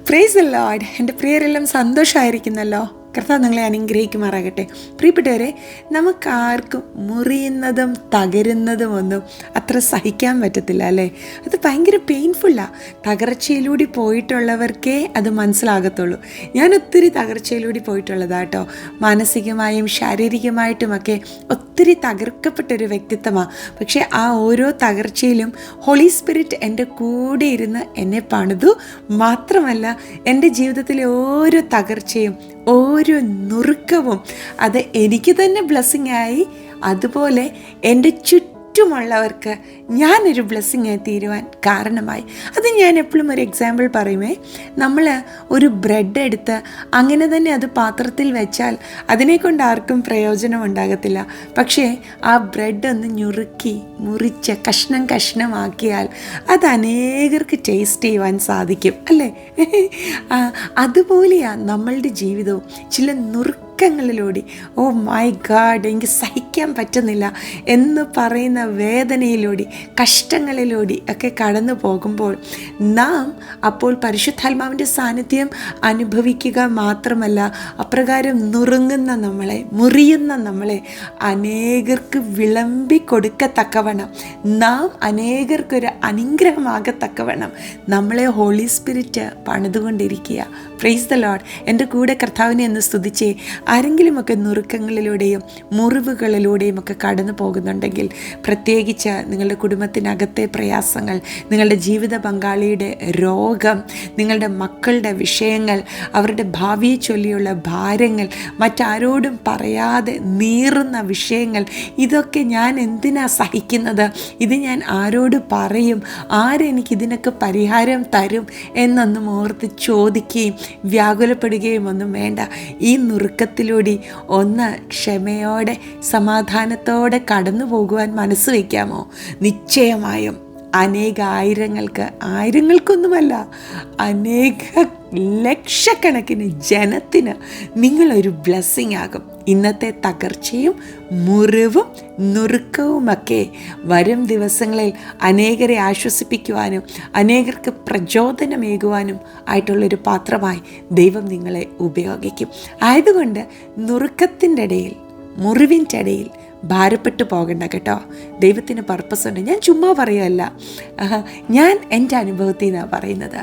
Praise the Lord. എൻ്റെ പ്രിയരെല്ലാം സന്തോഷമായിരിക്കുന്നല്ലോ. കർത്താവ് നിങ്ങളെ അനുഗ്രഹിക്കുമാറാകട്ടെ. പ്രിയപ്പെട്ടവരെ, നമുക്കാർക്കും മുറിയുന്നതും തകരുന്നതും ഒന്നും അത്ര സഹിക്കാൻ പറ്റത്തില്ല അല്ലേ? അത് ഭയങ്കര പെയിൻഫുള്ളാണ്. തകർച്ചയിലൂടെ പോയിട്ടുള്ളവർക്കേ അത് മനസ്സിലാകത്തുള്ളൂ. ഞാൻ ഒത്തിരി തകർച്ചയിലൂടെ പോയിട്ടുള്ളതാട്ടോ. മാനസികമായും ശാരീരികമായിട്ടുമൊക്കെ ഒത്തിരി തകർക്കപ്പെട്ടൊരു വ്യക്തിത്വമാണ്. പക്ഷേ ആ ഓരോ തകർച്ചയിലും ഹോളി സ്പിരിറ്റ് എൻ്റെ കൂടെ ഇരുന്ന് എന്നെ പണിതു. മാത്രമല്ല, എൻ്റെ ജീവിതത്തിലെ ഓരോ തകർച്ചയും ഓരോ നുറുക്കവും അത് എനിക്ക് തന്നെ ബ്ലെസ്സിങ് ആയി, അതുപോലെ എൻ്റെ ചുറ്റുമുള്ളവർക്ക് ഞാനൊരു ബ്ലെസ്സിങ് ആയി തീരുവാൻ കാരണമായി. അത് ഞാൻ എപ്പോഴും ഒരു എക്സാമ്പിൾ പറയുമേ. നമ്മൾ ഒരു ബ്രെഡ് എടുത്ത് അങ്ങനെ തന്നെ അത് പാത്രത്തിൽ വെച്ചാൽ അതിനെക്കൊണ്ട് ആർക്കും പ്രയോജനം ഉണ്ടാകത്തില്ല. പക്ഷേ ആ ബ്രെഡ് ഒന്ന് ഞുറുക്കി മുറിച്ച് കഷ്ണം കഷ്ണമാക്കിയാൽ അത് അനേകർക്ക് ടേസ്റ്റ് ചെയ്യുവാൻ സാധിക്കും അല്ലേ? അതുപോലെയാണ് നമ്മളുടെ ജീവിതവും. ചില നുറുക്കങ്ങളിലൂടെ ഓ മൈ ഗാഡ് എനിക്ക് സഹിക്കാൻ പറ്റുന്നില്ല എന്ന് പറയുന്ന വേദനയിലൂടെ, കഷ്ടങ്ങളിലൂടെ ഒക്കെ കടന്നു പോകുമ്പോൾ നാം അപ്പോൾ പരിശുദ്ധാത്മാവിൻ്റെ സാന്നിധ്യം അനുഭവിക്കുക മാത്രമല്ല, അപ്രകാരം നുറുങ്ങുന്ന നമ്മളെ, മുറിയുന്ന നമ്മളെ അനേകർക്ക് വിളമ്പി കൊടുക്കത്തക്കവണ്ണം, നാം അനേകർക്കൊരു അനുഗ്രഹമാകത്തക്കവണ്ണം നമ്മളെ ഹോളി സ്പിരിറ്റ് പണിതുകൊണ്ടിരിക്കുക. Praise the lord. എൻ്റെ കൂടെ കർത്താവിനെ എന്ന് സ്തുതിച്ചേ. ആരെങ്കിലുമൊക്കെ നുറുക്കങ്ങളിലൂടെയും മുറിവുകളിലൂടെയും ഒക്കെ കടന്നു പോകുന്നുണ്ടെങ്കിൽ, പ്രത്യേകിച്ച് നിങ്ങളുടെ കുടുംബത്തിനകത്തെ പ്രയാസങ്ങൾ, നിങ്ങളുടെ ജീവിത പങ്കാളിയുടെ രോഗം, നിങ്ങളുടെ മക്കളുടെ വിഷയങ്ങൾ, അവരുടെ ഭാവിയെ ചൊല്ലിയുള്ള ഭാരങ്ങൾ, മറ്റാരോടും പറയാതെ നീറുന്ന വിഷയങ്ങൾ, ഇതൊക്കെ ഞാൻ എന്തിനാ സഹിക്കുന്നത്? ഇത് ഞാൻ ആരോട് പറയും? ആരെനിക്കിതിനൊക്കെ പരിഹാരം തരും എന്നൊന്നും ഓർത്ത് ചോദിക്കുകയും വ്യാകുലപ്പെടുകയും ഒന്നും വേണ്ട. ഈ നുറുക്കത്തിലൂടെ ഒന്ന് ക്ഷമയോടെ സമാധാനത്തോടെ കടന്നു പോകുവാൻ മനസ്സ് വയ്ക്കാമോ? നിശ്ചയമായും ആയിരങ്ങൾക്കൊന്നുമല്ല, അനേക ലക്ഷക്കണക്കിന് ജനത്തിന് നിങ്ങളൊരു ബ്ലെസ്സിങ് ആകും. ഇന്നത്തെ തകർച്ചയും മുറിവും നുറുക്കവുമൊക്കെ വരും ദിവസങ്ങളിൽ അനേകരെ ആശ്വസിപ്പിക്കുവാനും അനേകർക്ക് പ്രചോദനമേകുവാനും ആയിട്ടുള്ളൊരു പാത്രമായി ദൈവം നിങ്ങളെ ഉപയോഗിക്കും. ആയതുകൊണ്ട് നുറുക്കത്തിൻ്റെ ഇടയിൽ, മുറിവിൻ്റെ ഇടയിൽ ഭാരപ്പെട്ടു പോകണ്ട കേട്ടോ. ദൈവത്തിന് പർപ്പസ് ഉണ്ട്. ഞാൻ ചുമ്മാ പറയുമല്ല, ഞാൻ എൻ്റെ അനുഭവത്തിൽ നിന്നാണ് പറയുന്നത്.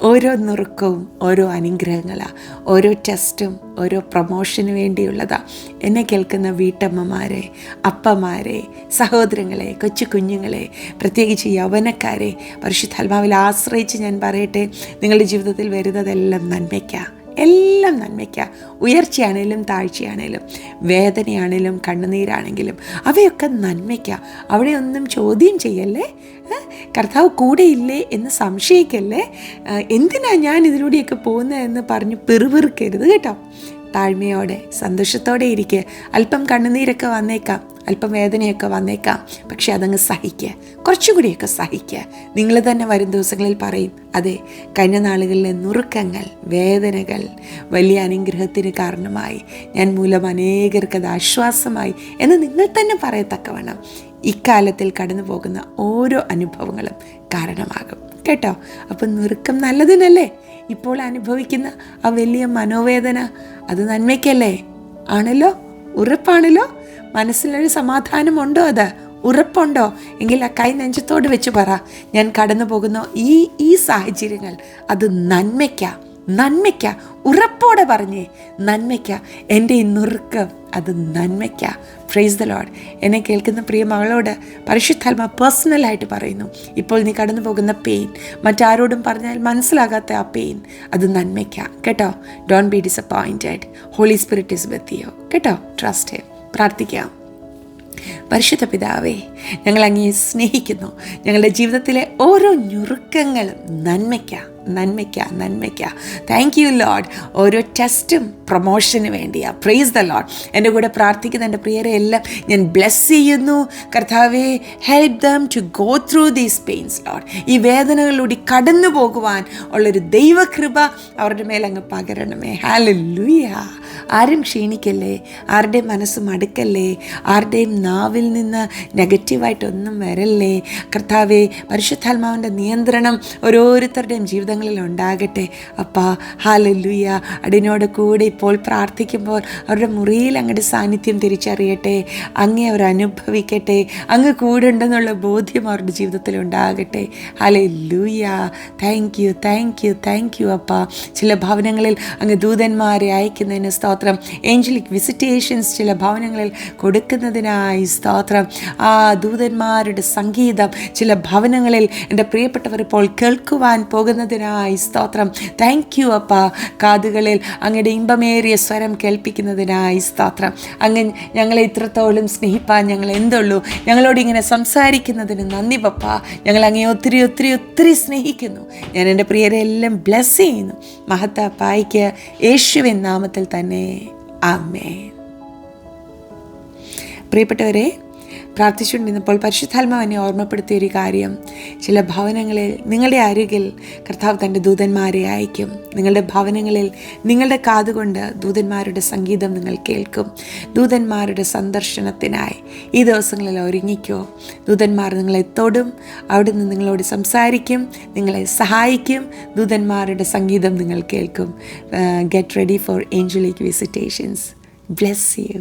ഓരോ നുറുക്കവും ഓരോ അനുഗ്രഹങ്ങളാണ്. ഓരോ ടെസ്റ്റും ഓരോ പ്രൊമോഷന് വേണ്ടിയുള്ളതാണ്. എന്നെ കേൾക്കുന്ന വീട്ടമ്മമാരെ, അപ്പമാരെ, സഹോദരങ്ങളെ, കൊച്ചു കുഞ്ഞുങ്ങളെ, പ്രത്യേകിച്ച് യൗവനക്കാരെ, പരിശുദ്ധാത്മാവിൽ ആശ്രയിച്ച് ഞാൻ പറയട്ടെ, നിങ്ങളുടെ ജീവിതത്തിൽ വരുന്നതെല്ലാം നന്മയ്ക്കാണ്. എല്ലാം നന്മയ്ക്കാണ്. ഉയർച്ചയാണേലും താഴ്ചയാണേലും, വേദനയാണേലും കണ്ണുനീരാണെങ്കിലും അവയൊക്കെ നന്മയ്ക്കാണ്. അവിടെ ഒന്നും ചോദ്യം ചെയ്യല്ലേ. കർത്താവ് കൂടെ ഇല്ലേ എന്ന് സംശയിക്കല്ലേ. എന്തിനാ ഞാൻ ഇതിലൂടെയൊക്കെ പോകുന്നതെന്ന് പറഞ്ഞ് പെറുപെറുക്കരുത് കേട്ടോ. താഴ്മയോടെ സന്തോഷത്തോടെ ഇരിക്കുക. അല്പം കണ്ണുനീരൊക്കെ വന്നേക്കാം, അല്പം വേദനയൊക്കെ വന്നേക്കാം, പക്ഷെ അതങ്ങ് സഹിക്കുക. കുറച്ചുകൂടിയൊക്കെ സഹിക്കുക. നിങ്ങൾ തന്നെ വരും ദിവസങ്ങളിൽ പറയും, അതെ, കഴിഞ്ഞ നാളുകളിലെ നുറുക്കങ്ങൾ, വേദനകൾ വലിയ അനുഗ്രഹത്തിന് കാരണമായി, ഞാൻ മൂലം അനേകർക്കത് ആശ്വാസമായി എന്ന് നിങ്ങൾ തന്നെ പറയത്തക്കവണ്ണം ഇക്കാലത്തിൽ കടന്നു പോകുന്ന ഓരോ അനുഭവങ്ങളും കാരണമാകും കേട്ടോ. അപ്പം നുറുക്കം നല്ലതിനല്ലേ? ഇപ്പോൾ അനുഭവിക്കുന്ന ആ വലിയ മനോവേദന അത് നന്മയ്ക്കല്ലേ? ആണല്ലോ, ഉറപ്പാണല്ലോ. മനസ്സിലൊരു സമാധാനമുണ്ടോ? അത് ഉറപ്പുണ്ടോ? എങ്കിൽ ആ കൈ നെഞ്ചത്തോട് വെച്ച് പറ, ഞാൻ കടന്നു പോകുന്ന ഈ സാഹചര്യങ്ങൾ അത് നന്മയ്ക്ക. ഉറപ്പോടെ പറഞ്ഞേ, നന്മയ്ക്ക. എൻ്റെ ഈ നുറുക്കം അത് നന്മയ്ക്ക. Price the Lord. എന്നെ കേൾക്കുന്ന പ്രിയ മകളോട് പരിശുദ്ധാത്മാ പേഴ്സണലായിട്ട് പറയുന്നു, ഇപ്പോൾ നീ കടന്നു പോകുന്ന പെയിൻ, മറ്റാരോടും പറഞ്ഞാൽ മനസ്സിലാകാത്ത ആ പെയിൻ അത് നന്മയ്ക്ക കേട്ടോ. Don't be disappointed. Holy spirit is with you കേട്ടോ. Trust him. പ്രാർത്ഥിക്കാം. പരിശുദ്ധ പിതാവേ, ഞങ്ങൾ അങ്ങയെ സ്നേഹിക്കുന്നു. ഞങ്ങളുടെ ജീവിതത്തിലെ ഓരോ ഞുറുക്കങ്ങളും നന്മയ്ക്ക. Thank you lord. ഓരോ ടെസ്റ്റും പ്രൊമോഷന് വേണ്ടിയാണ്. Praise the lord. എൻ്റെ കൂടെ പ്രാർത്ഥിക്കുന്ന എൻ്റെ പ്രിയരെ എല്ലാം ഞാൻ ബ്ലെസ് ചെയ്യുന്നു. കർത്താവേ, help them to go through these pains lord. ഈ വേദനകളിലൂടെ കടന്നു പോകുവാൻ ഉള്ളൊരു ദൈവകൃപ അവരുടെ മേലങ്ങ് പകരണമേ. ഹല്ലേലൂയ. ആരും ക്ഷീണിക്കല്ലേ, ആരുടെയും മനസ്സ് മടുക്കല്ലേ, ആരുടെയും നാവിൽ നിന്ന് നെഗറ്റീവായിട്ടൊന്നും വരല്ലേ. കർത്താവേ, പരിശുദ്ധാത്മാവിൻ്റെ നിയന്ത്രണം ഓരോരുത്തരുടെയും ജീവിത ജീവിതങ്ങളിൽ ഉണ്ടാകട്ടെ അപ്പാ. ഹല്ലേലൂയ. അടിനോട് കൂടെ ഇപ്പോൾ പ്രാർത്ഥിക്കുമ്പോൾ അവരുടെ മുറിയിൽ അങ്ങയുടെ സാന്നിധ്യം തിരിച്ചറിയട്ടെ, അങ്ങേ അവർ അനുഭവിക്കട്ടെ, അങ്ങ് കൂടെ ഉണ്ടെന്നുള്ള ബോധ്യം അവരുടെ ജീവിതത്തിൽ ഉണ്ടാകട്ടെ. Hallelujah. Thank you, thank you, thank you അപ്പാ. ചില ഭവനങ്ങളിൽ അങ്ങ് ദൂതന്മാരെ അയക്കുന്നതിന് സ്തോത്രം. ഏഞ്ചലിക് വിസിറ്റേഷൻസ് ചില ഭവനങ്ങളിൽ കൊടുക്കുന്നതിനായി സ്തോത്രം. ആ ദൂതന്മാരുടെ സംഗീതം ചില ഭവനങ്ങളിൽ എൻ്റെ പ്രിയപ്പെട്ടവർ ഇപ്പോൾ കേൾക്കുവാൻ പോകുന്നതിനായി സ്തോത്രം. താങ്ക് യു അപ്പാ. കാതുകളിൽ അങ്ങയുടെ ഇമ്പമേറിയ സ്വരം കേൾപ്പിക്കുന്നതിനായി സ്തോത്രം. അങ്ങ് ഞങ്ങളെ ഇത്രത്തോളം സ്നേഹിപ്പാൻ ഞങ്ങൾ എന്തുള്ളൂ, ഞങ്ങളോട് ഇങ്ങനെ സംസാരിക്കുന്നതിന് നന്ദി പപ്പ. ഞങ്ങൾ അങ്ങേ ഒത്തിരി ഒത്തിരി ഒത്തിരി സ്നേഹിക്കുന്നു. ഞാൻ എൻ്റെ പ്രിയരെ എല്ലാം ബ്ലെസ് ചെയ്യുന്നു. മഹത്താപ്പായ്ക്ക് യേശുവിൻ നാമത്തിൽ തന്നെ ആമേൻ. പ്രിയപ്പെട്ടവരെ, പ്രാർത്ഥിച്ചുകൊണ്ടിരുന്നപ്പോൾ പരിശുദ്ധാത്മാവ് എന്നെ ഓർമ്മപ്പെടുത്തിയ ഒരു കാര്യം, ചില ഭവനങ്ങളിൽ നിങ്ങളുടെ അരികിൽ കർത്താവ് തൻ്റെ ദൂതന്മാരെ അയക്കും. നിങ്ങളുടെ ഭവനങ്ങളിൽ നിങ്ങളുടെ കാതുകൊണ്ട് ദൂതന്മാരുടെ സംഗീതം നിങ്ങൾ കേൾക്കും. ദൂതന്മാരുടെ സന്ദർശനത്തിനായി ഈ ദിവസങ്ങളിൽ ഒരുങ്ങിക്കോ. ദൂതന്മാർ നിങ്ങളെ തൊടും, അവിടുന്ന് നിങ്ങളോട് സംസാരിക്കും, നിങ്ങളെ സഹായിക്കും. ദൂതന്മാരുടെ സംഗീതം നിങ്ങൾ കേൾക്കും. Get ready for angelic visitations. Bless you.